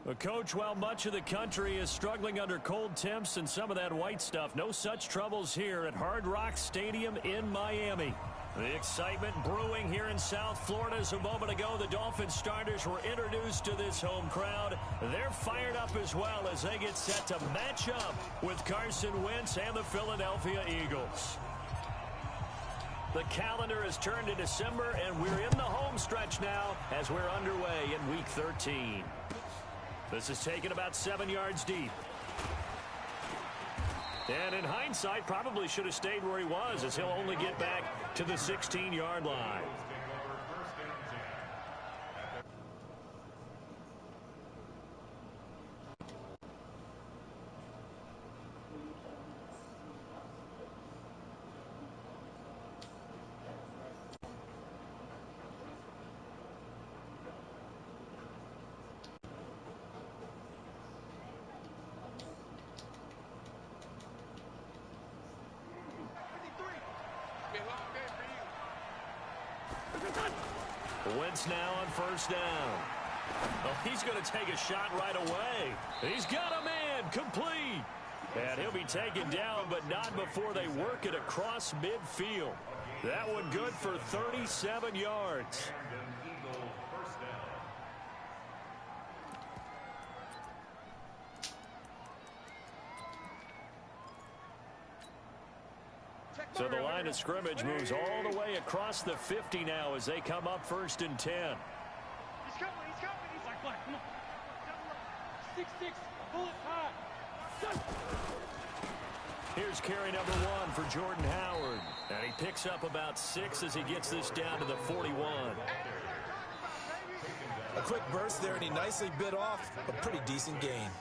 Well, Coach, while much of the country is struggling under cold temps and some of that white stuff, no such troubles here at Hard Rock Stadium in Miami. The excitement brewing here in South Florida as a moment ago. The Dolphins starters were introduced to this home crowd. They're fired up as well as they get set to match up with Carson Wentz and the Philadelphia Eagles. The calendar has turned to December, and we're in the home stretch now as we're underway in Week 13. This is taken about 7 yards deep. And in hindsight, probably should have stayed where he was, as he'll only get back to the 16-yard line. Wentz now on first down. Oh, he's going to take a shot right away. He's got a man complete. And he'll be taken down, but not before they work it across midfield. That one good for 37 yards. So the line of scrimmage moves all the way across the 50 now as they come up 1st and 10. He's coming. He's like, come on. 6-6, pull it high. Here's carry number 1 for Jordan Howard. And he picks up about 6 as he gets this down to the 41. A quick burst there, and he nicely bit off a pretty decent gain.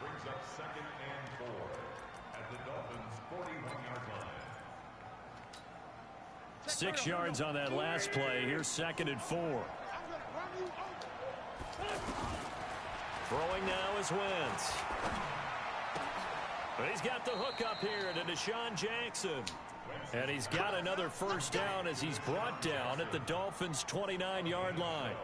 Brings up 2nd and 4 at the Dolphins' 41-yard line. 6 yards on that last play. Here's 2nd and 4. Throwing now is Wentz. But he's got the hook up here to Deshaun Jackson. And he's got another first down as he's brought down at the Dolphins' 29-yard line.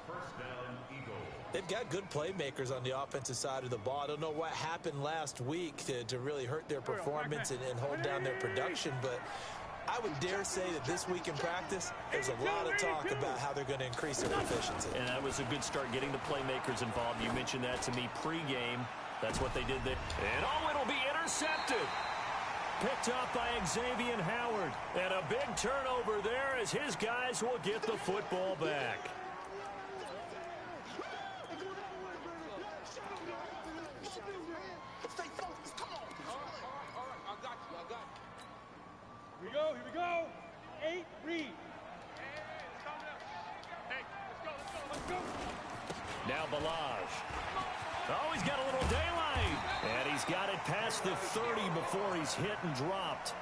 First down, Eagles. They've got good playmakers on the offensive side of the ball. I don't know what happened last week to really hurt their performance and hold down their production, but I would dare say that this week in practice, there's a lot of talk about how they're going to increase their efficiency. And that was a good start getting the playmakers involved. You mentioned that to me pregame. That's what they did there. And it'll be intercepted. Picked up by Xavier Howard. And a big turnover there as his guys will get the football back. Here we go. 8, read. Let's go. Now Balaj. Oh, he's got a little daylight. And he's got it past the 30 before he's hit and dropped.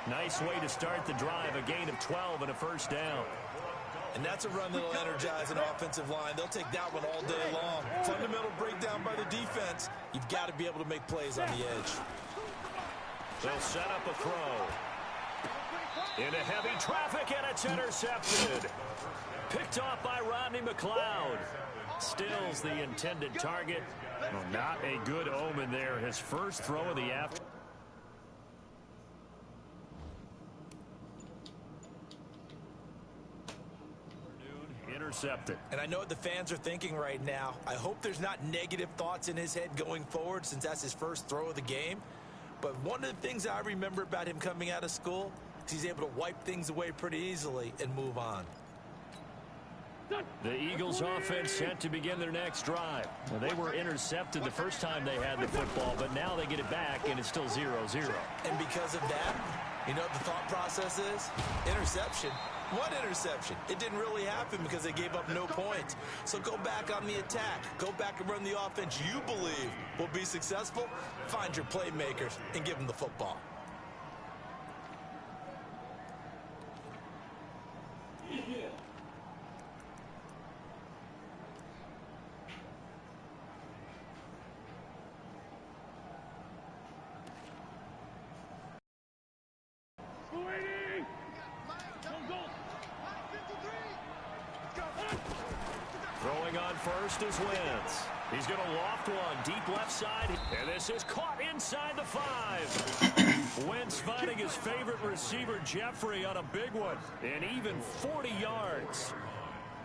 Nice way to start the drive. A gain of 12 and a first down. And that's a run that'll energize an offensive line. They'll take that one all day long. Fundamental breakdown by the defense. You've got to be able to make plays on the edge. They'll set up a throw. Into heavy traffic, and it's intercepted. Picked off by Rodney McLeod. Stills the intended target. Well, not a good omen there. His first throw of the afternoon. Intercepted. And I know what the fans are thinking right now. I hope there's not negative thoughts in his head going forward since that's his first throw of the game. But one of the things I remember about him coming out of school is he's able to wipe things away pretty easily and move on. The Eagles offense set to begin their next drive. Well, they were intercepted the first time they had the football, but now they get it back, and it's still 0-0. And because of that, you know what the thought process is? Interception. What interception? It didn't really happen because they gave up no points. So go back on the attack. Go back and run the offense you believe will be successful. Find your playmakers and give them the football. Throwing going on first is Wentz. He's going to loft one deep left side, and this is caught inside the 5. Wentz finding his favorite receiver, Jeffrey, on a big one, and even 40 yards.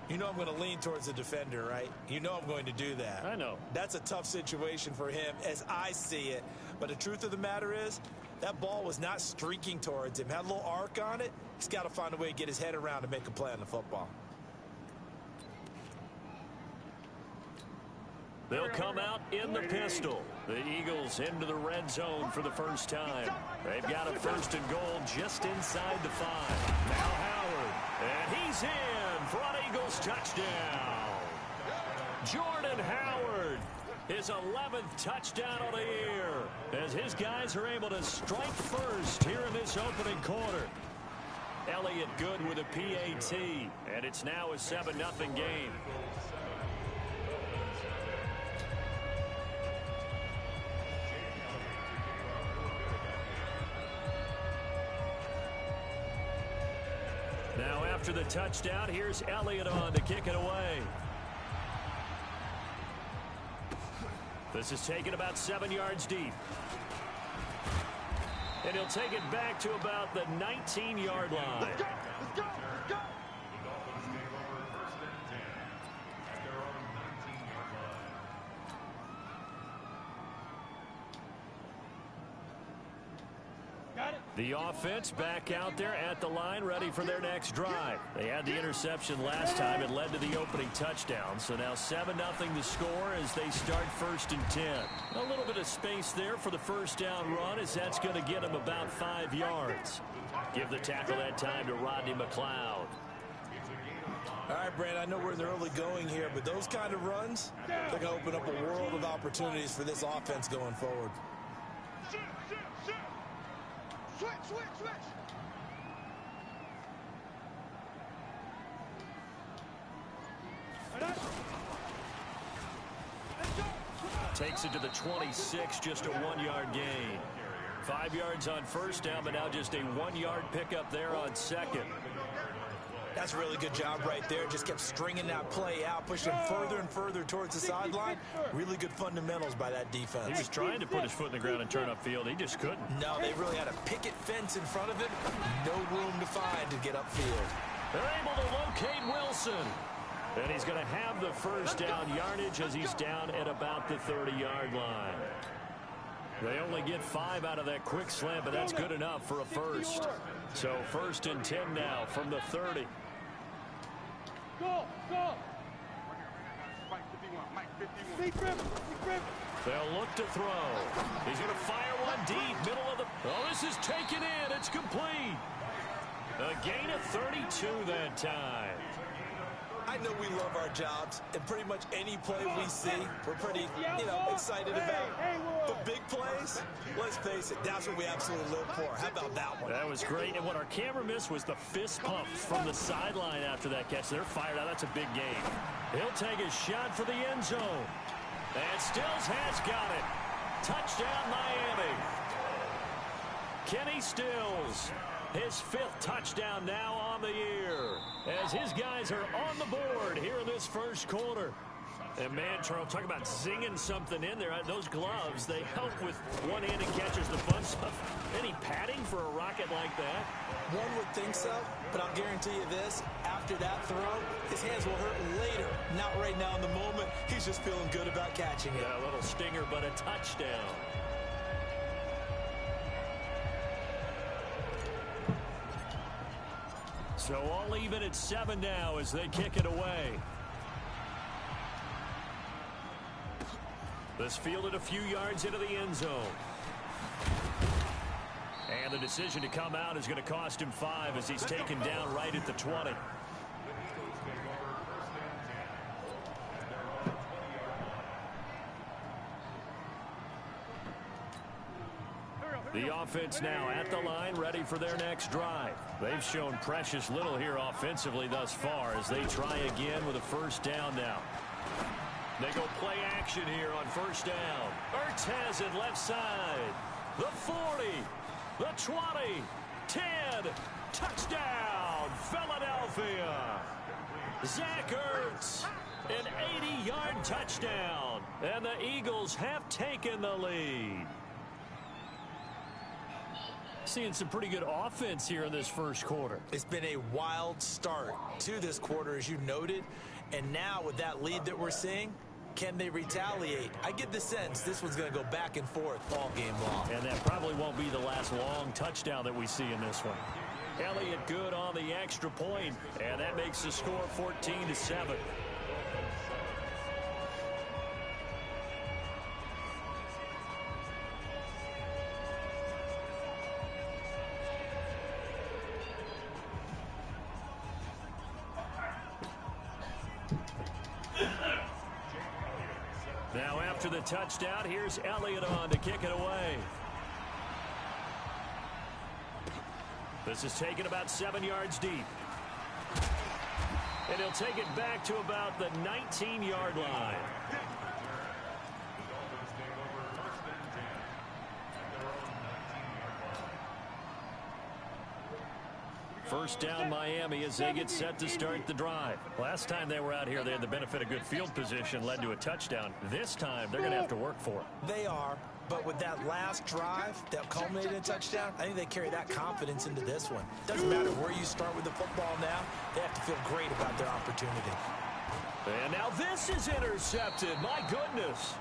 You know I'm going to lean towards the defender, right? You know I'm going to do that. I know. That's a tough situation for him as I see it. But the truth of the matter is, that ball was not streaking towards him. Had a little arc on it. He's got to find a way to get his head around and make a play on the football. They'll come out in the pistol. The Eagles into the red zone for the first time. They've got a first and goal just inside the 5. Now Howard. And he's in for an Eagles touchdown. Jordan Howard. His 11th touchdown of the year. As his guys are able to strike first here in this opening quarter. Elliott good with a PAT. And it's now a 7-0 game. Now after the touchdown, here's Elliott on to kick it away. This is taken about 7 yards deep. And he'll take it back to about the 19-yard line. Let's go! Let's go! Let's go! The offense back out there at the line, ready for their next drive. They had the interception last time. It led to the opening touchdown. So now 7-0 the score as they start 1st and 10. A little bit of space there for the first down run, as that's going to get them about 5 yards. Give the tackle that time to Rodney McLeod. All right, Brandon, I know we're in the early going here, but those kind of runs, they're going to open up a world of opportunities for this offense going forward. Switch, switch, switch. Takes it to the 26, just a 1-yard gain. 5 yards on first down, but now just a 1-yard pickup there on second. That's a really good job right there. Just kept stringing that play out, pushing further and further towards the sideline. Really good fundamentals by that defense. He was trying to put his foot in the ground and turn upfield. He just couldn't. No, they really had a picket fence in front of him. No room to find to get upfield. They're able to locate Wilson. And he's going to have the first down yardage as he's down at about the 30-yard line. They only get 5 out of that quick slant, but that's good enough for a first. So 1st and 10 now from the 30. Go, go. Mike 51, Mike 51. They'll look to throw. He's going to fire one deep, middle of the... Oh, this is taken in. It's complete. A gain of 32 that time. I know we love our jobs, and pretty much any play we see, we're pretty, excited about. But big plays, let's face it, that's what we absolutely live for. How about that one? That was great, and what our camera missed was the fist pump from the sideline after that catch. They're fired out. That's a big game. He'll take a shot for the end zone. And Stills has got it. Touchdown, Miami. Kenny Stills. His 5th touchdown now on the year as his guys are on the board here in this first quarter. And man, Charles, talk about zinging something in there. Those gloves, they help with one-handed catches, the fun stuff. Any padding for a rocket like that? One would think so, but I'll guarantee you this. After that throw, his hands will hurt later. Not right now in the moment. He's just feeling good about catching it. Yeah, a little stinger, but a touchdown. So all even at 7 now as they kick it away. This fielded a few yards into the end zone. And the decision to come out is going to cost him 5 as he's taken down right at the 20. The offense now at the line, ready for their next drive. They've shown precious little here offensively thus far as they try again with a first down now. They go play action here on first down. Ertz has it left side. The 40, the 20, 10, touchdown, Philadelphia. Zach Ertz, an 30-yard touchdown. And the Eagles have taken the lead. Seeing some pretty good offense here in this first quarter. It's been a wild start to this quarter, as you noted. And now with that lead that we're seeing, can they retaliate? I get the sense this one's going to go back and forth all game long. And that probably won't be the last long touchdown that we see in this one. Elliott good on the extra point, and that makes the score 14-7. Now after the touchdown, here's Elliott on to kick it away. This is taken about 7 yards deep. And he'll take it back to about the 19-yard line. First down Miami as they get set to start the drive. Last time they were out here, they had the benefit of good field position, led to a touchdown. This time, they're going to have to work for it. They are, but with that last drive that culminated in a touchdown, I think they carry that confidence into this one. Doesn't matter where you start with the football now, they have to feel great about their opportunity. And now this is intercepted. My goodness.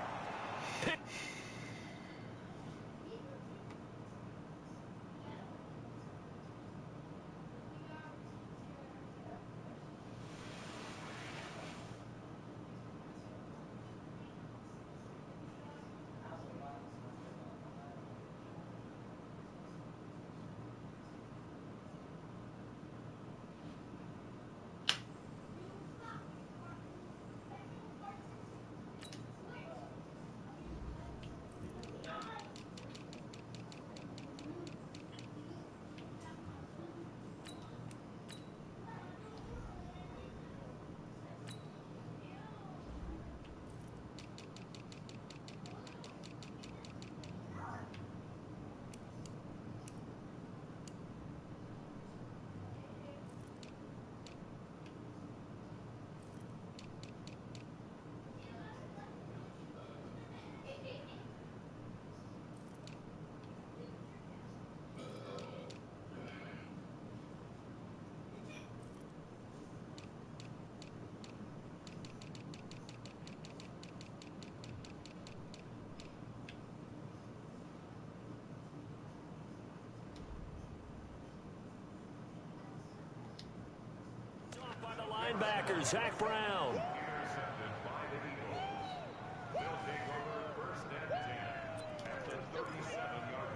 Linebacker Zach Brown. Intercepted by the Eagles. They'll take over first and 10 at the 37-yard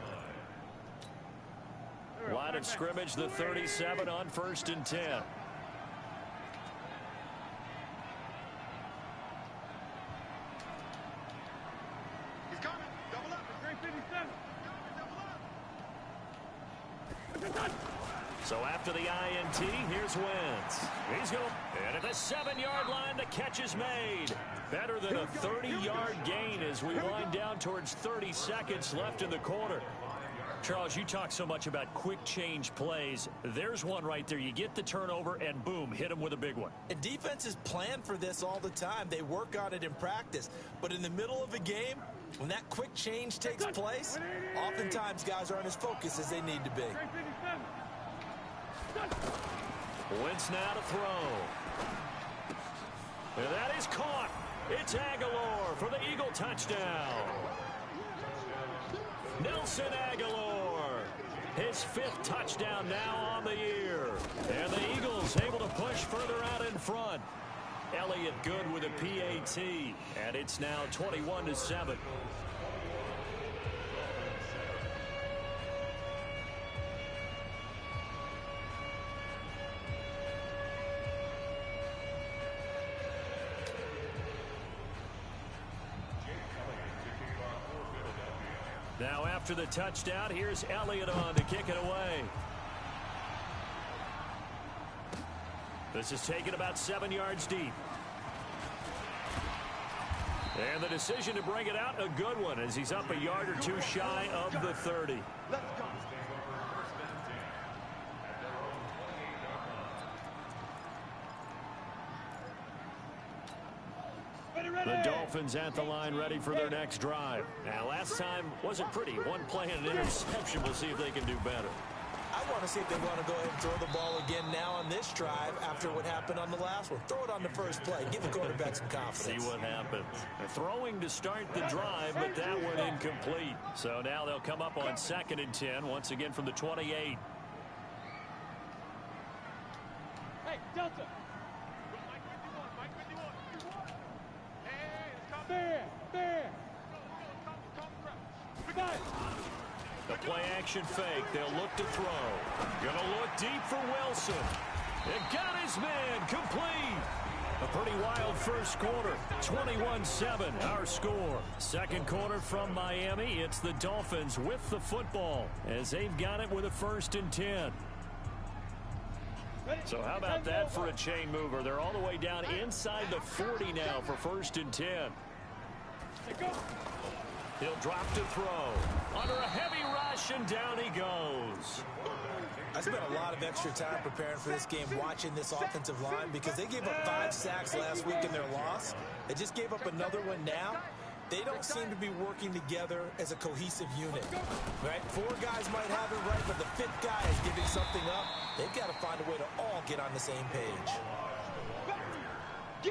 line. Line of scrimmage, the 37 on first and 10. He's coming. Double up. It's 357. Double up. So after the INT, here's Wentz. He's going. And at the 7-yard line, the catch is made. Better than a 30-yard gain as we wind down towards 30 seconds left in the quarter. Charles, you talk so much about quick change plays. There's one right there. You get the turnover, and boom, hit them with a big one. And defenses plan for this all the time. They work on it in practice. But in the middle of a game, when that quick change takes place, oftentimes guys aren't as focused as they need to be. Wentz now to throw. And that is caught. It's Aguilar for the Eagle touchdown. Nelson Aguilar, his 5th touchdown now on the year. And the Eagles able to push further out in front. Elliott good with a PAT, and it's now 21-7. Now after the touchdown, here's Elliott on to kick it away. This is taken about 7 yards deep. And the decision to bring it out, a good one, as he's up a yard or two shy of the 30. Let's go. Ready, The Dolphins at the line ready for their next drive. Now, last time wasn't pretty. One play and an interception. We'll see if they can do better. I want to see if they want to go ahead and throw the ball again now on this drive after what happened on the last one. Throw it on the first play. Give the quarterback some confidence. See what happens. Throwing to start the drive, but that one incomplete. So now they'll come up on 2nd and 10, once again from the 28. Hey, Delta. The play action fake. They'll look to throw. Gonna look deep for Wilson. It got his man complete. A pretty wild first quarter. 21-7 our score. Second quarter from Miami. It's the Dolphins with the football as they've got it with a 1st and 10. So how about that for a chain mover? They're all the way down inside the 40 now for 1st and 10. He'll drop to throw. Under a heavy rush, and down he goes. I spent a lot of extra time preparing for this game watching this offensive line because they gave up 5 sacks last week in their loss. They just gave up another one now. They don't seem to be working together as a cohesive unit. Right? 4 guys might have it right, but the 5th guy is giving something up. They've got to find a way to all get on the same page.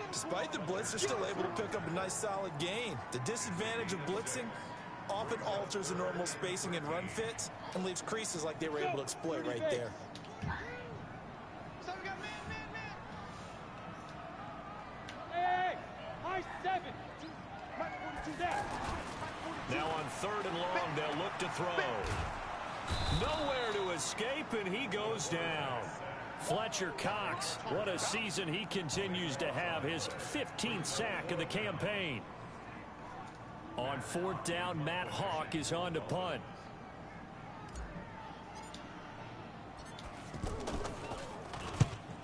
Despite the blitz, they're still able to pick up a nice solid gain. The disadvantage of blitzing often alters the normal spacing and run fits and leaves creases like they were able to exploit right there. Hey, high 7. Now on 3rd and long, they'll look to throw. Nowhere to escape, and he goes down. Fletcher Cox, what a season he continues to have. His 15th sack of the campaign. On 4th down, Matt Hawk is on to punt.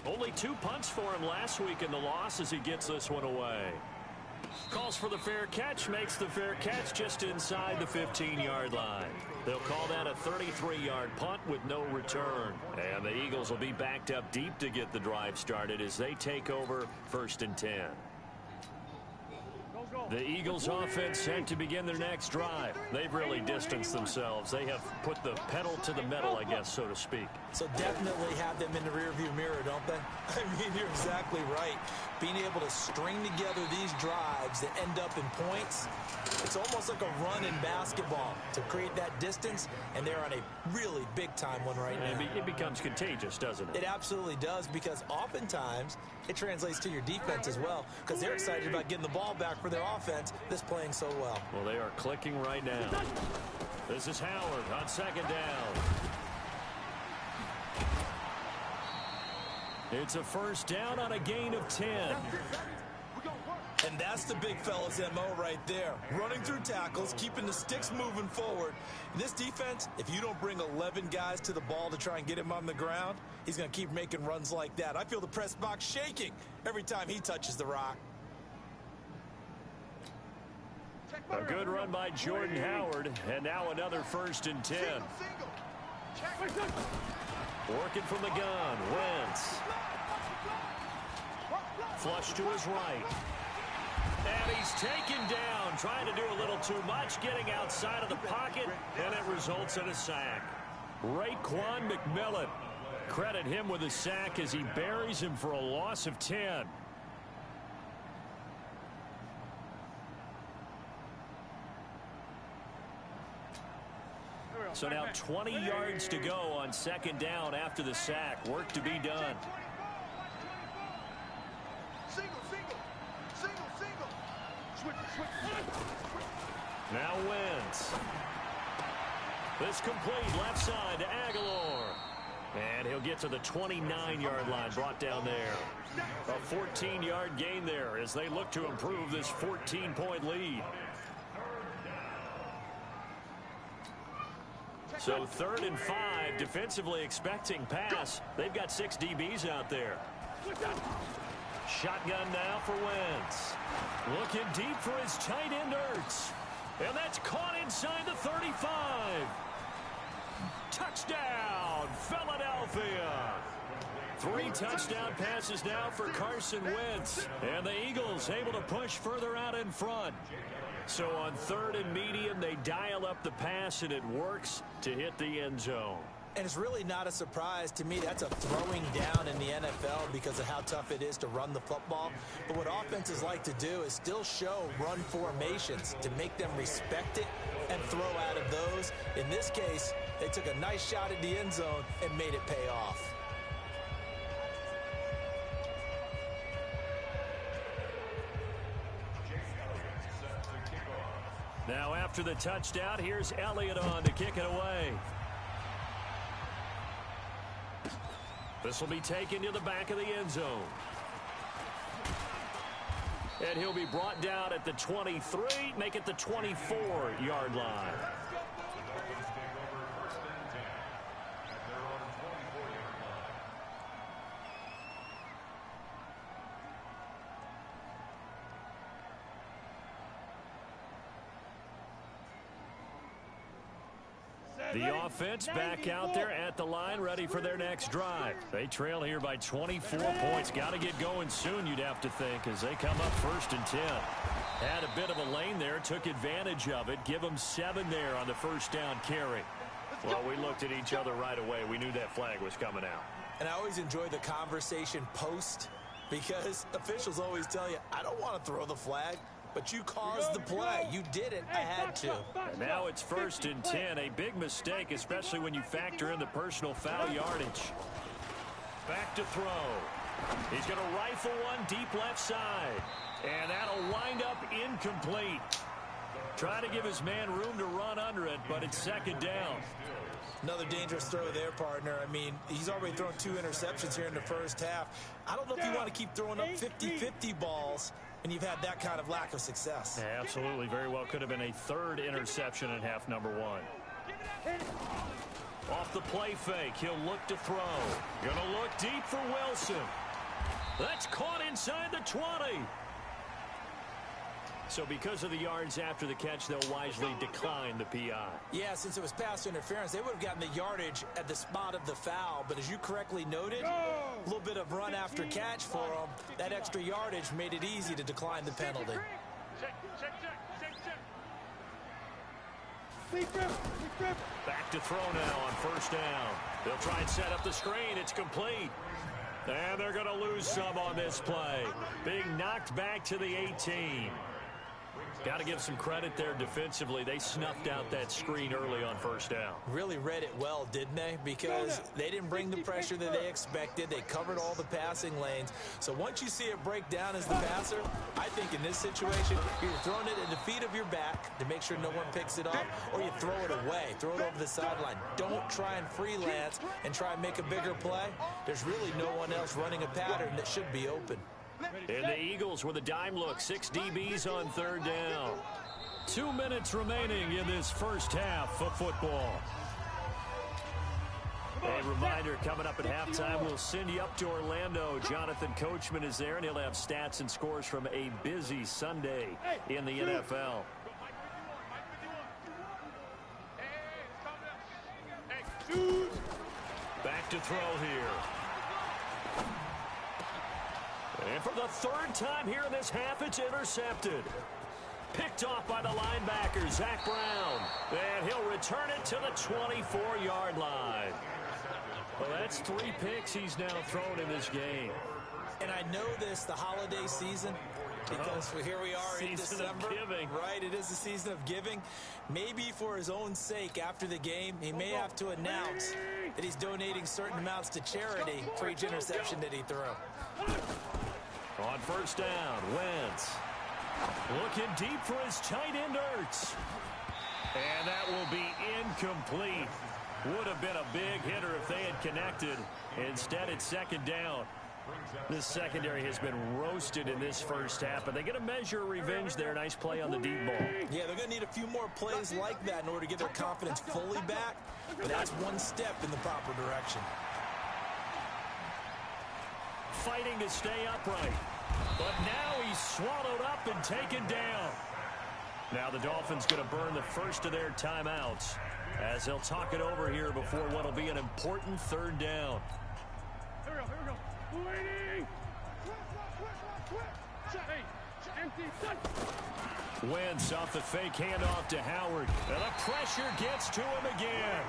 Only 2 punts for him last week in the loss as he gets this one away. Calls for the fair catch, makes the fair catch just inside the 15-yard line. They'll call that a 33-yard punt with no return. And the Eagles will be backed up deep to get the drive started as they take over 1st and 10. The Eagles offense set to begin their next drive. They've really distanced themselves. They have put the pedal to the metal, I guess, so to speak. So definitely have them in the rearview mirror, don't they? I mean, you're exactly right. Being able to string together these drives that end up in points, it's almost like a run in basketball to create that distance, and they're on a really big-time one right now. It becomes contagious, doesn't it? It absolutely does, because oftentimes it translates to your defense as well, because they're excited about getting the ball back for their offense that's playing so well. Well, they are clicking right now. This is Howard on 2nd down. It's a 1st down on a gain of 10. And that's the big fella's MO right there. Running through tackles, keeping the sticks moving forward. In this defense, if you don't bring 11 guys to the ball to try and get him on the ground, he's going to keep making runs like that. I feel the press box shaking every time he touches the rock. A good run by Jordan Howard, and now another 1st and 10. Working from the gun, Wentz. Flush to his right. And he's taken down, trying to do a little too much, getting outside of the pocket, and it results in a sack. Raekwon McMillan. Credit him with a sack as he buries him for a loss of 10. So now 20 yards to go on 2nd down after the sack. Work to be done. Now Wentz. This complete left side to Aguilar. And he'll get to the 29-yard line, brought down there. A 14-yard gain there as they look to improve this 14-point lead. So 3rd and 5, defensively expecting pass. They've got 6 DBs out there. Shotgun now for Wentz. Looking deep for his tight end, Ertz. And that's caught inside the 35. Touchdown, Philadelphia. 3 touchdown passes now for Carson Wentz. And the Eagles able to push further out in front. So on 3rd and medium, they dial up the pass, and it works to hit the end zone. And it's really not a surprise to me. That's a throwing down in the NFL because of how tough it is to run the football. But what offenses like to do is still show run formations to make them respect it and throw out of those. In this case, they took a nice shot at the end zone and made it pay off. Now after the touchdown, here's Elliott on to kick it away. This will be taken to the back of the end zone. And he'll be brought down at the 23, make it the 24-yard line. The offense back out there at the line, ready for their next drive. They trail here by 24 points. Got to get going soon, you'd have to think, as they come up 1st and 10. Had a bit of a lane there, took advantage of it. Give them 7 there on the first down carry. Well, we looked at each other right away. We knew that flag was coming out. And I always enjoy the conversation post because officials always tell you, I don't want to throw the flag. But you caused the play. You did it. I had to. And now it's 1st and 10. A big mistake, especially when you factor in the personal foul yardage. Back to throw. He's going to rifle one deep left side. And that'll wind up incomplete. Try to give his man room to run under it, but it's 2nd down. Another dangerous throw there, partner. I mean, he's already thrown 2 interceptions here in the first half. I don't know if you want to keep throwing up 50-50 balls and you've had that kind of lack of success. Yeah, absolutely. Very well could have been a 3rd interception in half number 1. Off the play fake, he'll look to throw. Gonna look deep for Wilson. That's caught inside the 20. So because of the yards after the catch, they'll wisely decline the PI. Yeah, since it was pass interference, they would have gotten the yardage at the spot of the foul. But as you correctly noted, a little bit of run after catch for them. That extra yardage made it easy to decline the penalty. Back to throw now on 1st down. They'll try and set up the screen. It's complete. And they're going to lose some on this play. Being knocked back to the 18. Got to give some credit there defensively. They snuffed out that screen early on 1st down. Really read it well, didn't they? Because they didn't bring the pressure that they expected. They covered all the passing lanes. So once you see it break down as the passer, I think in this situation, you're throwing it at the feet of your back to make sure no one picks it up, or you throw it away. Throw it over the sideline. Don't try and freelance and try and make a bigger play. There's really no one else running a pattern that should be open. And the Eagles with a dime look. 6 DBs on 3rd down. 2 minutes remaining in this first half of football. A reminder, coming up at halftime, we'll send you up to Orlando. Jonathan Coachman is there, and he'll have stats and scores from a busy Sunday in the NFL. Back to throw here. And for the 3rd time here in this half, it's intercepted. Picked off by the linebacker, Zach Brown. And he'll return it to the 24-yard line. Well, that's 3 picks he's now thrown in this game. And I know this, the holiday season, because here we are in December. Right, it is the season of giving. Maybe for his own sake, after the game, he may have to announce that he's donating certain amounts to charity for each interception that he threw. On 1st down, Wentz looking deep for his tight end, Ertz. And that will be incomplete. Would have been a big hitter if they had connected. Instead, it's 2nd down. This secondary has been roasted in this first half, but they get a measure of revenge there. Nice play on the deep ball. Yeah, they're going to need a few more plays like that in order to get their confidence fully back. But that's one step in the proper direction. Fighting to stay upright. But now he's swallowed up and taken down. Now the Dolphins going to burn the first of their timeouts as they'll talk it over here before what will be an important 3rd down. we go. Waiting. Hey, empty. Done. Wentz off the fake handoff to Howard. And the pressure gets to him again.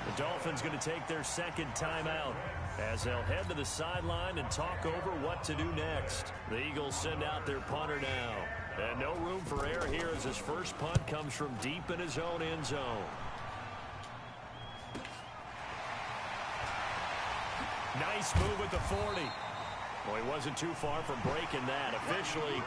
The Dolphins going to take their second timeout as they'll head to the sideline and talk over what to do next. The Eagles send out their punter now. And no room for error here as his first punt comes from deep in his own end zone. Nice move at the 40. Well, he wasn't too far from breaking that. Officially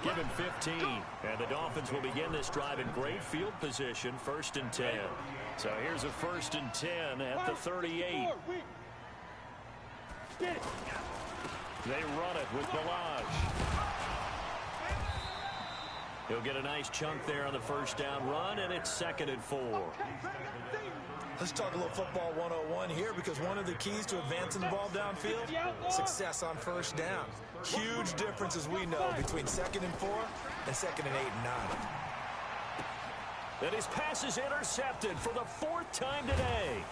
given 15. And the Dolphins will begin this drive in great field position, 1st and 10. So here's a 1st and 10 at the 38. They run it with Balaj. He'll get a nice chunk there on the first down run, and it's 2nd and 4. Let's talk a little football 101 here, because one of the keys to advancing the ball downfield, success on first down. Huge difference, as we know, between 2nd and 4 and 2nd and 8 and 9. And his pass is intercepted for the 4th time today.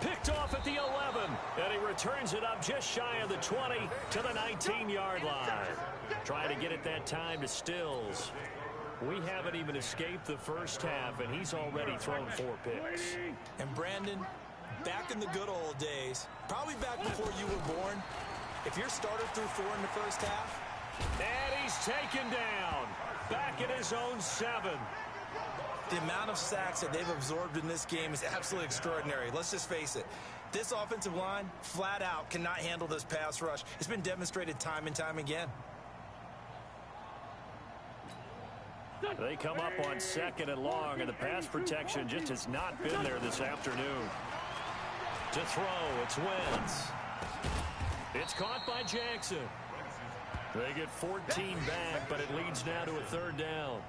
Picked off at the 11, and he returns it up just shy of the 20 to the 19-yard line. Trying to get it that time to Stills. We haven't even escaped the first half, and he's already thrown 4 picks. And Brandon, back in the good old days, probably back before you were born, if your starter threw 4 in the first half. And he's taken down, back in his own 7. The amount of sacks that they've absorbed in this game is absolutely extraordinary. Let's just face it. This offensive line, flat out, cannot handle this pass rush. It's been demonstrated time and time again. They come up on 2nd and long, and the pass protection just has not been there this afternoon. To throw, it's Wentz. It's caught by Jackson. They get 14 back, but it leads now to a 3rd down.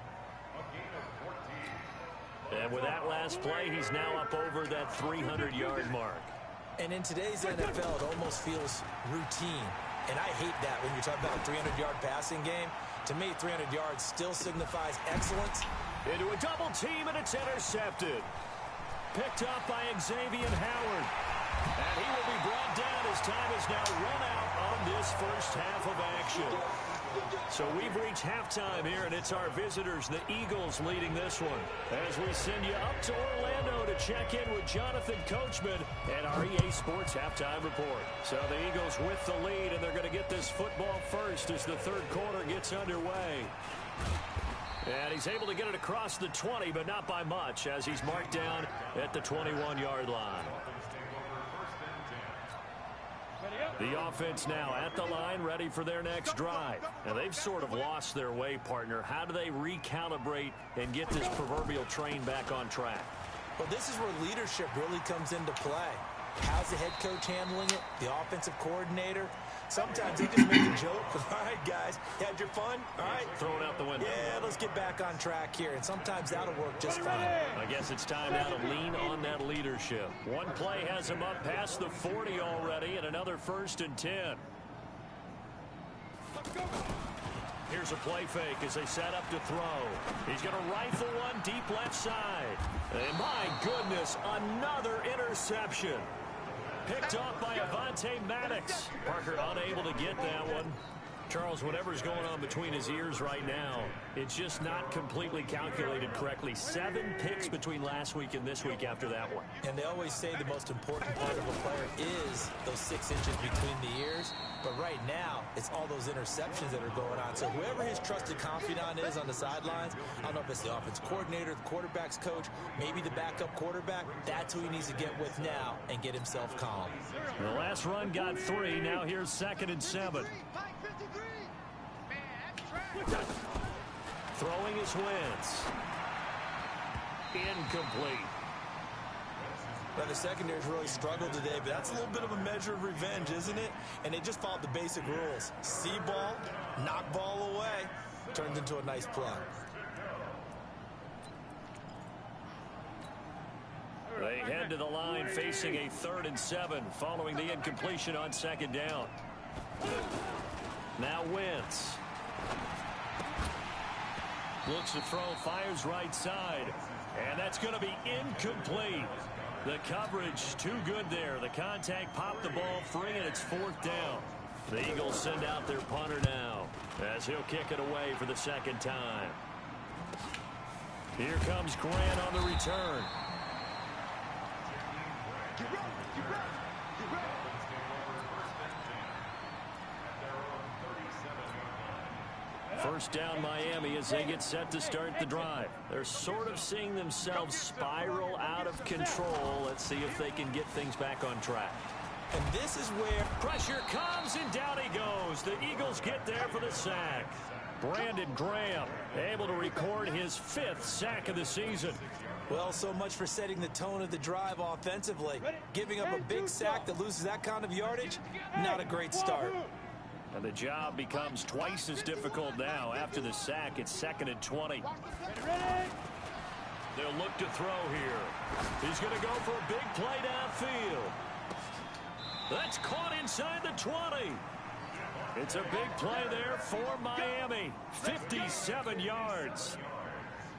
And with that last play, he's now up over that 300-yard mark. And in today's NFL, it almost feels routine. And I hate that when you're talking about a 300-yard passing game. To me, 300 yards still signifies excellence. Into a double team, and it's intercepted. Picked up by Xavier Howard. And he will be brought down as time is now run out on this first half of action. So we've reached halftime here, and it's our visitors, the Eagles, leading this one. As we send you up to Orlando to check in with Jonathan Coachman and our EA Sports Halftime Report. So the Eagles with the lead, and they're going to get this football first as the 3rd quarter gets underway. And he's able to get it across the 20, but not by much, as he's marked down at the 21-yard line. The offense now at the line, ready for their next drive. Now, they've sort of lost their way, partner. How do they recalibrate and get this proverbial train back on track? Well, this is where leadership really comes into play. How's the head coach handling it? The offensive coordinator? Sometimes they just make a joke. All right, guys, you had your fun? All right. Throw it out the window. Yeah, let's get back on track here. And sometimes that'll work just fine. I guess it's time now to lean on that leadership. One play has him up past the 40 already, and another 1st and 10. Here's a play fake as they set up to throw. He's going to rifle one deep left side. And my goodness, another interception. Picked off by Avonte Maddox. Parker unable to get that one. Charles, whatever's going on between his ears right now, it's just not completely calculated correctly. 7 picks between last week and this week after that one. And they always say the most important part of a player is those 6 inches between the ears. But right now, it's all those interceptions that are going on. So whoever his trusted confidant is on the sidelines, I don't know if it's the offense coordinator, the quarterback's coach, maybe the backup quarterback, that's who he needs to get with now and get himself calm. The last run got 3. Now here's 2nd and 7. Throwing his Wentz. Incomplete. Now, the secondary's really struggled today, but that's a little bit of a measure of revenge, isn't it? And they just followed the basic rules. See ball, knock ball away, turns into a nice play. They head to the line facing a 3rd and 7 following the incompletion on 2nd down. Now Wentz. Looks to throw, fires right side. And that's going to be incomplete. The coverage too good there. The contact popped the ball free, and it's 4th down. The Eagles send out their punter now as he'll kick it away for the 2nd time. Here comes Grant on the return. First down Miami as they get set to start the drive. They're sort of seeing themselves spiral out of control. Let's see if they can get things back on track. And this is where pressure comes, and down he goes. The Eagles get there for the sack. Brandon Graham able to record his 5th sack of the season. Well, so much for setting the tone of the drive offensively. Giving up a big sack that loses that kind of yardage, not a great start. And the job becomes twice as difficult now. After the sack, it's 2nd and 20. They'll look to throw here. He's going to go for a big play downfield. That's caught inside the 20. It's a big play there for Miami. 57 yards.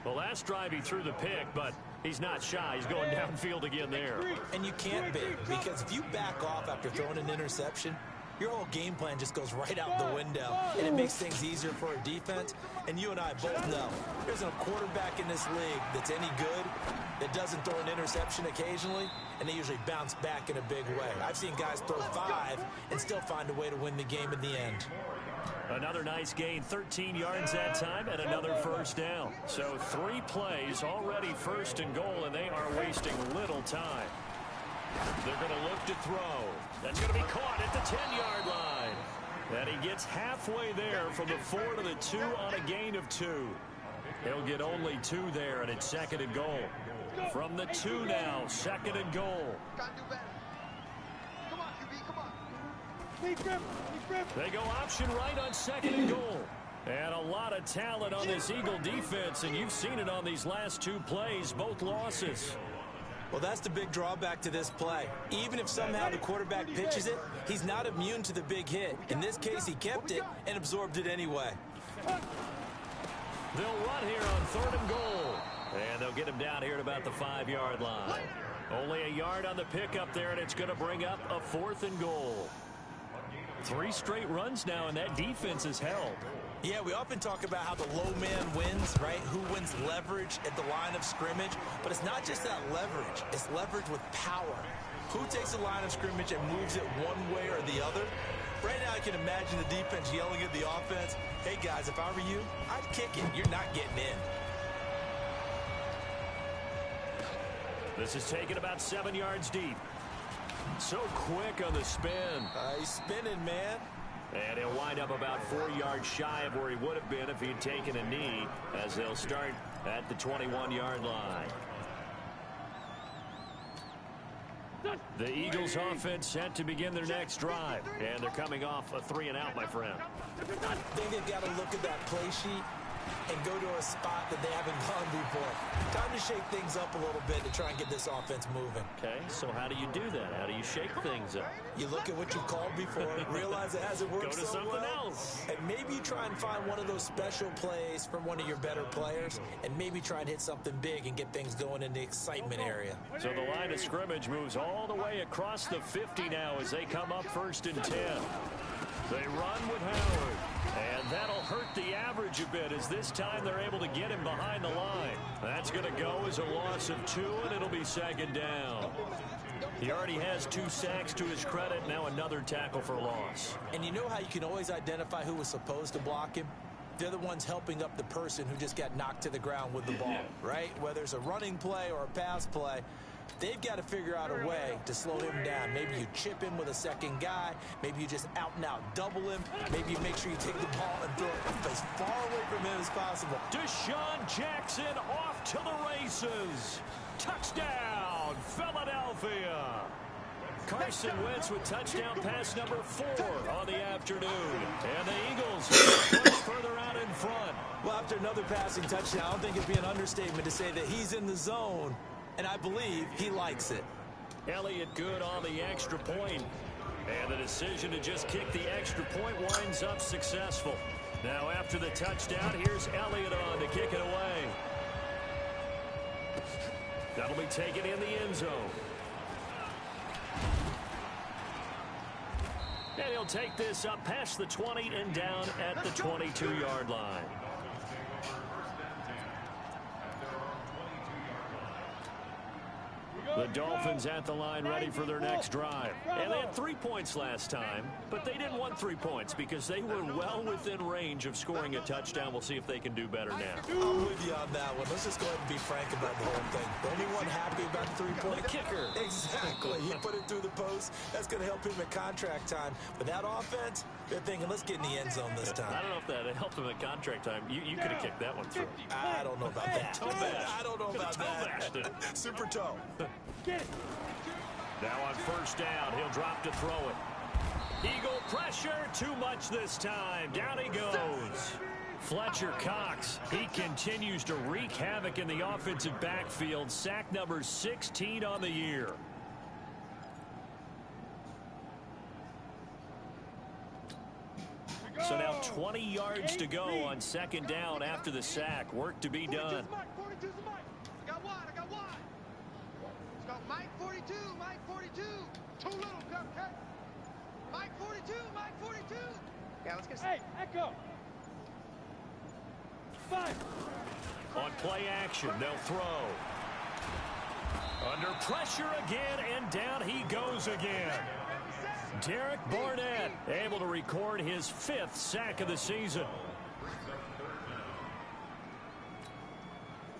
Well, last drive he threw the pick, but he's not shy. He's going downfield again there. And you can't be, because if you back off after throwing an interception, your whole game plan just goes right out the window, and it makes things easier for a defense. And you and I both know there's a quarterback in this league that's any good that doesn't throw an interception occasionally, and they usually bounce back in a big way. I've seen guys throw 5 and still find a way to win the game in the end. Another nice gain, 13 yards that time, and another first down. So 3 plays already 1st and goal, and they are wasting little time. They're going to look to throw. That's going to be caught at the 10-yard line. And he gets halfway there from the 4 to the 2 on a gain of 2. He'll get only 2 there, and it's 2nd and goal. From the 2 now, 2nd and goal. They go option right on 2nd and goal. And a lot of talent on this Eagle defense, and you've seen it on these last 2 plays, both losses. Well, that's the big drawback to this play. Even if somehow the quarterback pitches it, he's not immune to the big hit. In this case, he kept it and absorbed it anyway. They'll run here on 3rd and goal. And they'll get him down here at about the 5-yard line. Only a yard on the pickup there, and it's going to bring up a 4th and goal. 3 straight runs now, and that defense is held. Yeah, we often talk about how the low man wins, right? Who wins leverage at the line of scrimmage. But it's not just that leverage. It's leverage with power. Who takes the line of scrimmage and moves it one way or the other? Right now, I can imagine the defense yelling at the offense, hey, guys, if I were you, I'd kick it. You're not getting in. This is taken about 7 yards deep. So quick on the spin. He's spinning, man. And he'll wind up about 4 yards shy of where he would have been if he'd taken a knee, as they'll start at the 21-yard line. The Eagles offense set to begin their next drive, and they're coming off a 3-and-out, my friend. I think they've got to look at that play sheet and go to a spot that they haven't gone before. Time to shake things up a little bit to try and get this offense moving. Okay, so how do you do that? How do you shake things up? You look at what you've called before, realize it hasn't worked Go to so something well, else. and maybe you try and find one of those special plays from one of your better players, and maybe try and hit something big and get things going in the excitement area. So the line of scrimmage moves all the way across the 50 now as they come up 1st and 10. They run with Howard, and that'll hurt the average a bit as this time they're able to get him behind the line. That's going to go as a loss of 2, and it'll be 2nd down. He already has 2 sacks to his credit, now another tackle for loss. And you know how you can always identify who was supposed to block him? They're the ones helping up the person who just got knocked to the ground with the ball, right? Whether it's a running play or a pass play, they've got to figure out a way to slow him down. Maybe you chip him with a second guy. Maybe you just out-and-out double him. Maybe you make sure you take the ball and throw it as far away from him as possible. Deshaun Jackson off to the races. Touchdown, Philadelphia. Carson Wentz with touchdown pass number 4 on the afternoon. And the Eagles are much further out in front. Well, after another passing touchdown, I don't think it'd be an understatement to say that he's in the zone. And I believe he likes it. Elliott good on the extra point. And the decision to just kick the extra point winds up successful. Now after the touchdown, here's Elliott on to kick it away. That'll be taken in the end zone. And he'll take this up past the 20 and down at the 22-yard line. The Dolphins at the line ready for their next drive. And they had 3 points last time, but they didn't want 3 points because they were well within range of scoring a touchdown. We'll see if they can do better now. I'm with you on that one. Let's just go ahead and be frank about the whole thing. Anyone happy about the 3-point? The kicker. Exactly. He put it through the post. That's going to help him at contract time. But that offense, they're thinking, let's get in the end zone this time. I don't know if that helped him at contract time. You could have kicked that one through. I don't know about that. I don't know about Toe-bashed it. that. Super toe. Now on first down, he'll drop to throw it. Eagle pressure, too much this time. Down he goes. Fletcher Cox, he continues to wreak havoc in the offensive backfield. Sack number 16 on the year. So now 20 yards to go on second down after the sack. Work to be done. I got wide. Let's go, Mike 42, Mike 42. Too little, cupcake. Mike 42, Mike 42. Yeah, let's get. Hey, echo. 5. On play action, they'll throw. Under pressure again, and down he goes again. Derek Barnett able to record his 5th sack of the season.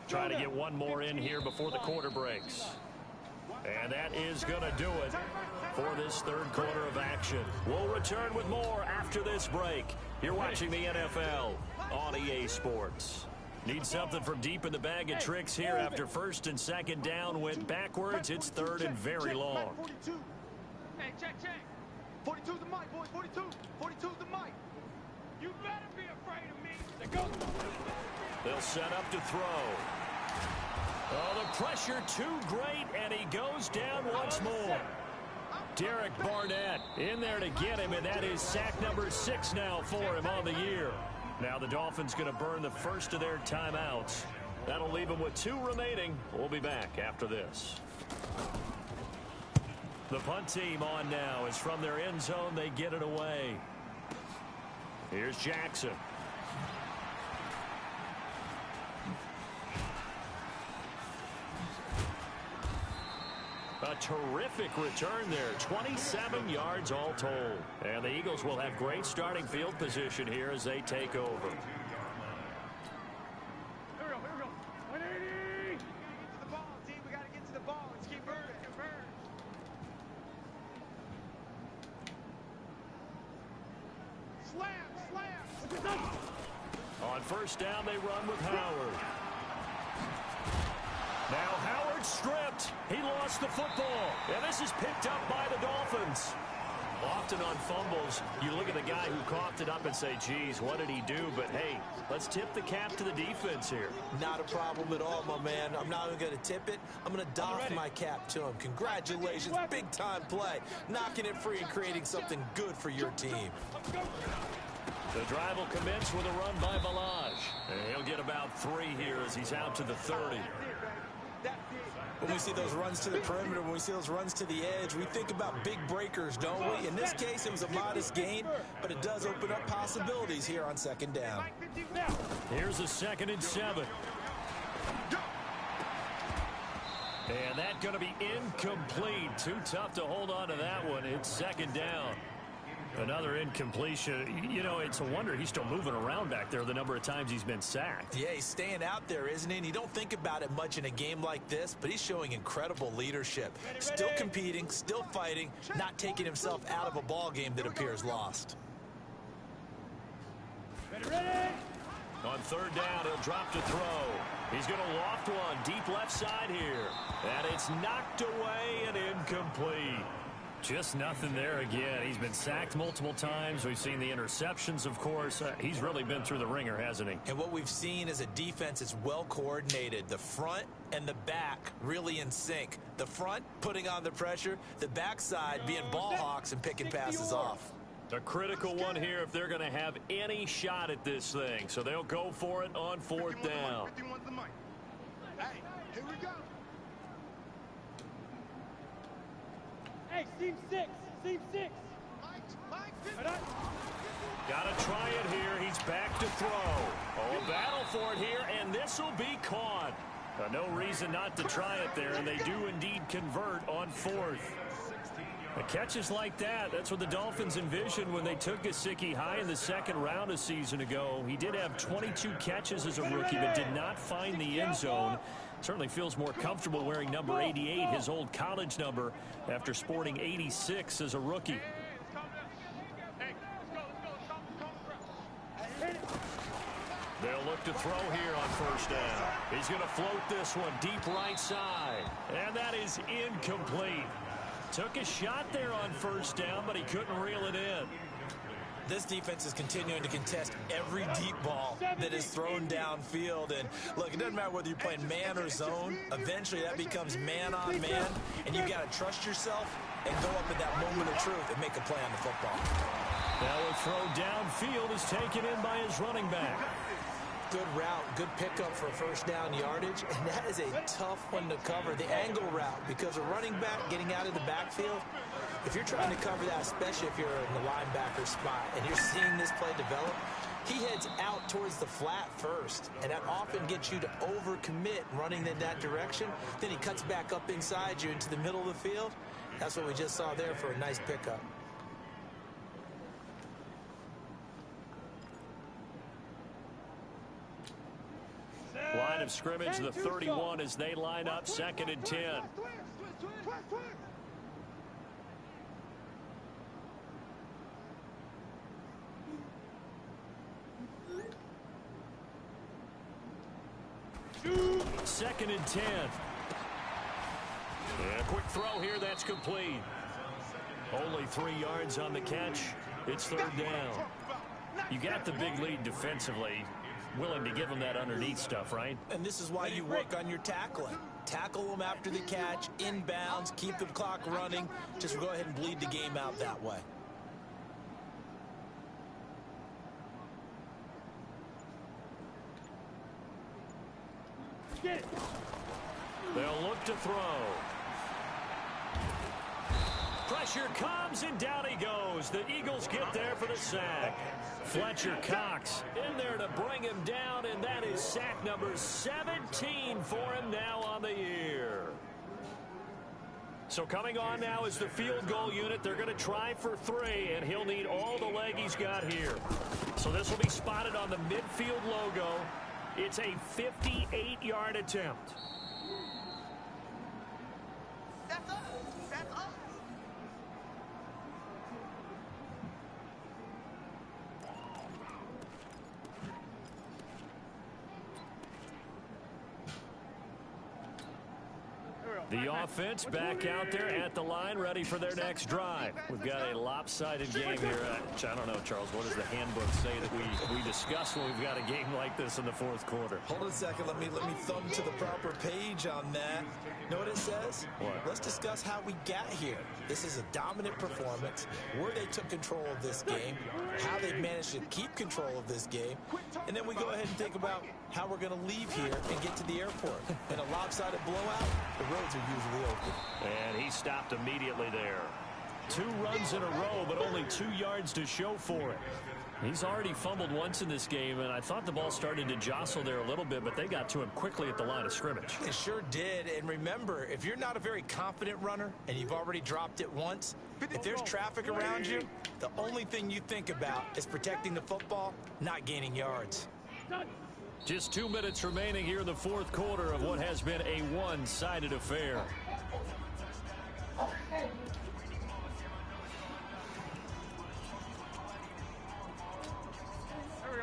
Trying to get one more in here before the quarter breaks. And that is going to do it for this third quarter of action. We'll return with more after this break. You're watching the NFL on EA Sports. Need something from deep in the bag of tricks here after first and second down went backwards. It's third and very long. Hey, check. 42's the mic, boys. 42. 42's the mic. You better be afraid of me. They go. They'll set up to throw. Oh, the pressure too great, and he goes down once more. Derek Barnett in there to get him, and that is sack number 6 now for him on the year. Now the Dolphins going to burn the first of their timeouts. That'll leave them with 2 remaining. We'll be back after this. The punt team on now is from their end zone. They get it away. Here's Jackson. A terrific return there. 27 yards all told. And the Eagles will have great starting field position here as they take over. Here we go. 180. Get to the ball, team. We got to get to the ball. Let's keep burning. Slam. On first down, they run with Howard. Now Howard stripped. He lost the football. And this is picked up by the Dolphins. Often on fumbles, you look at the guy who coughed it up and say, geez, what did he do? But, hey, let's tip the cap to the defense here. Not a problem at all, my man. I'm not even going to tip it. I'm going to doff my cap to him. Congratulations. Big-time play. Knocking it free and creating something good for your team. The drive will commence with a run by Balaj. And he'll get about 3 here as he's out to the 30. When we see those runs to the perimeter, when we see those runs to the edge, we think about big breakers, don't we? In this case, it was a modest gain, but it does open up possibilities here on second down. Here's a 2nd and 7. And that's going to be incomplete. Too tough to hold on to that one. It's second down. Another incompletion. You know, it's a wonder he's still moving around back there the number of times he's been sacked. Yeah, he's staying out there, isn't he? And you don't think about it much in a game like this, but he's showing incredible leadership. Still competing, still fighting, not taking himself out of a ball game that appears lost. On third down, he'll drop to throw. He's going to loft one deep left side here. And it's knocked away and incomplete. Just nothing there again. He's been sacked multiple times. We've seen the interceptions, of course. He's really been through the ringer, hasn't he? And what we've seen is a defense that's well coordinated. The front and the back really in sync. The front putting on the pressure, the backside being ball hawks and picking passes off. A critical one here if they're going to have any shot at this thing. So they'll go for it on 4th down. Hey, here we go. Hey, seam 6. Seam 6. Mike Gotta try it here. He's back to throw. Oh, a battle for it here, and this will be caught. No reason not to try it there, and they do indeed convert on fourth. The catches like that, that's what the Dolphins envisioned when they took Gesicki high in the second round a season ago. He did have 22 catches as a rookie, but did not find the end zone. Certainly feels more comfortable wearing number 88, his old college number, after sporting 86 as a rookie. They'll look to throw here on first down. He's going to float this one deep right side. And that is incomplete. Took a shot there on first down, but he couldn't reel it in. This defense is continuing to contest every deep ball that is thrown downfield. And look, it doesn't matter whether you're playing man or zone. Eventually that becomes man on man, and you got to trust yourself and go up at that moment of truth and make a play on the football. Now a throw downfield is taken in by his running back. Good route, good pickup for first down yardage, and that is a tough one to cover, the angle route, because a running back getting out of the backfield, if you're trying to cover that, especially if you're in the linebacker spot and you're seeing this play develop, he heads out towards the flat first, and that often gets you to overcommit running in that direction. Then he cuts back up inside you into the middle of the field. That's what we just saw there for a nice pickup. Line of scrimmage, the 31 as they line up, 2nd and 10. Second and 10. Yeah, quick throw here, that's complete. Only 3 yards on the catch. It's 3rd down. You got the big lead defensively. Willing to give them that underneath stuff, right? And this is why you work on your tackling. Tackle them after the catch, inbounds, keep the clock running. Just go ahead and bleed the game out that way. They'll look to throw. Pressure comes, and down he goes. The Eagles get there for the sack. Fletcher Cox in there to bring him down, and that is sack number 17 for him now on the year. So coming on now is the field goal unit. They're going to try for 3, and he'll need all the leg he's got here. So this will be spotted on the midfield logo. It's a 58-yard attempt. That's us. That's us. The offense back out there at the line, ready for their next drive. We've got a lopsided game here. I don't know, Charles, what does the handbook say that we discuss when we've got a game like this in the 4th quarter? Hold on a second. Let me thumb to the proper page on that. Know what it says? What? Let's discuss how we got here. This is a dominant performance, where they took control of this game, how they managed to keep control of this game, and then we go ahead and think about how we're going to leave here and get to the airport. In a lopsided blowout, the roads are usually open. And he stopped immediately there. 2 runs in a row, but only 2 yards to show for it. He's already fumbled once in this game, and I thought the ball started to jostle there a little bit, but they got to him quickly at the line of scrimmage. It sure did. And remember, if you're not a very confident runner and you've already dropped it once, if there's traffic around you, the only thing you think about is protecting the football, not gaining yards. Just 2 minutes remaining here in the 4th quarter of what has been a one-sided affair.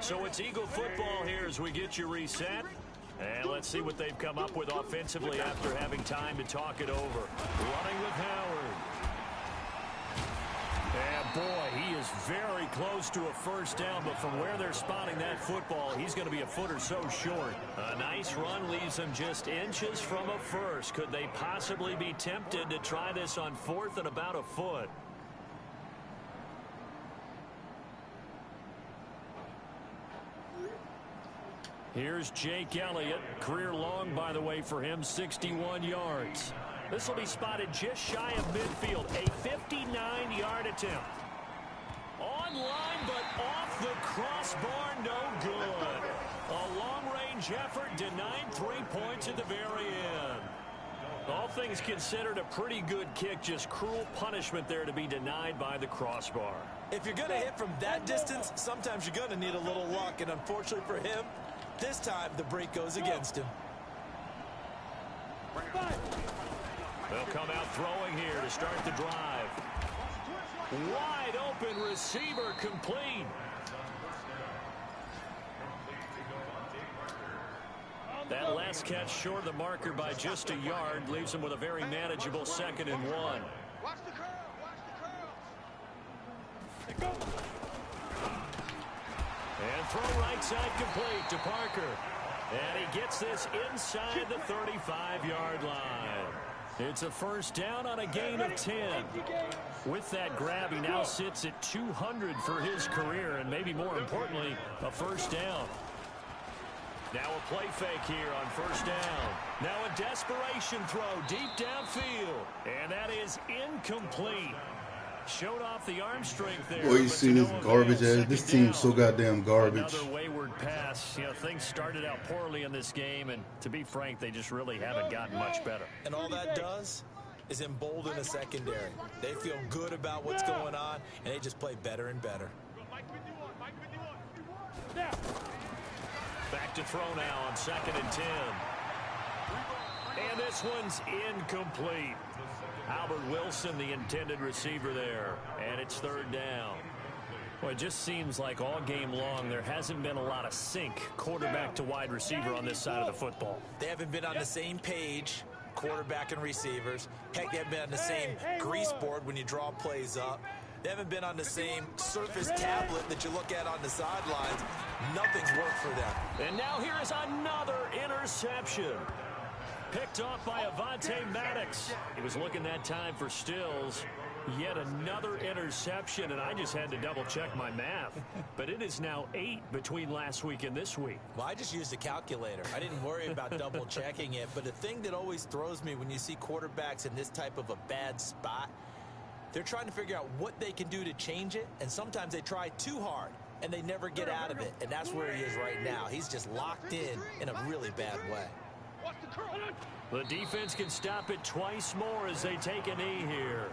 So it's Eagle football here as we get you reset. And let's see what they've come up with offensively after having time to talk it over. Running with Howard. And boy, he is very close to a first down, but from where they're spotting that football, he's going to be a foot or so short. A nice run leaves him just inches from a first. Could they possibly be tempted to try this on 4th and about a foot? Here's Jake Elliott. Career long, by the way, for him, 61 yards. This will be spotted just shy of midfield. A 59-yard attempt. line, but off the crossbar, no good. A long-range effort denied 3 points at the very end. All things considered, a pretty good kick, just cruel punishment there to be denied by the crossbar. If you're going to hit from that distance, sometimes you're going to need a little luck, and unfortunately for him, this time the break goes against him. They'll come out throwing here to start the drive. Wide open receiver complete. That last catch short of the marker by just a yard leaves him with a very manageable 2nd and 1. Watch the curl. Watch the curl. And throw right side complete to Parker. And he gets this inside the 35-yard line. It's a first down on a gain of 10. With that grab, he now sits at 200 for his career, and maybe more importantly, a first down. Now a play fake here on first down. Now a desperation throw deep downfield. And that is incomplete. Showed off the arm strength there. Boy, you see this garbage ass. This team's so goddamn garbage. Another wayward pass. You know, things started out poorly in this game, and to be frank, they just really haven't gotten much better. And all that does is embolden a secondary. They feel good about what's going on, and they just play better and better. Back to throw now on 2nd and 10. And this one's incomplete. Albert Wilson, the intended receiver there. And it's 3rd down. Well, it just seems like all game long there hasn't been a lot of sync quarterback to wide receiver on this side of the football. They haven't been on the same page, quarterback and receivers. Heck, they haven't been on the same grease board when you draw plays up. They haven't been on the same Surface tablet that you look at on the sidelines. Nothing's worked for them. And now here is another interception. Picked off by Avonte Maddox. He was looking that time for Stills. Yet another interception, and I just had to double-check my math. But it is now 8 between last week and this week. Well, I just used a calculator. I didn't worry about double-checking it. But the thing that always throws me when you see quarterbacks in this type of a bad spot, they're trying to figure out what they can do to change it, and sometimes they try too hard, and they never get out of it. And that's where he is right now. He's just locked in a really bad way. The defense can stop it twice more as they take a knee here.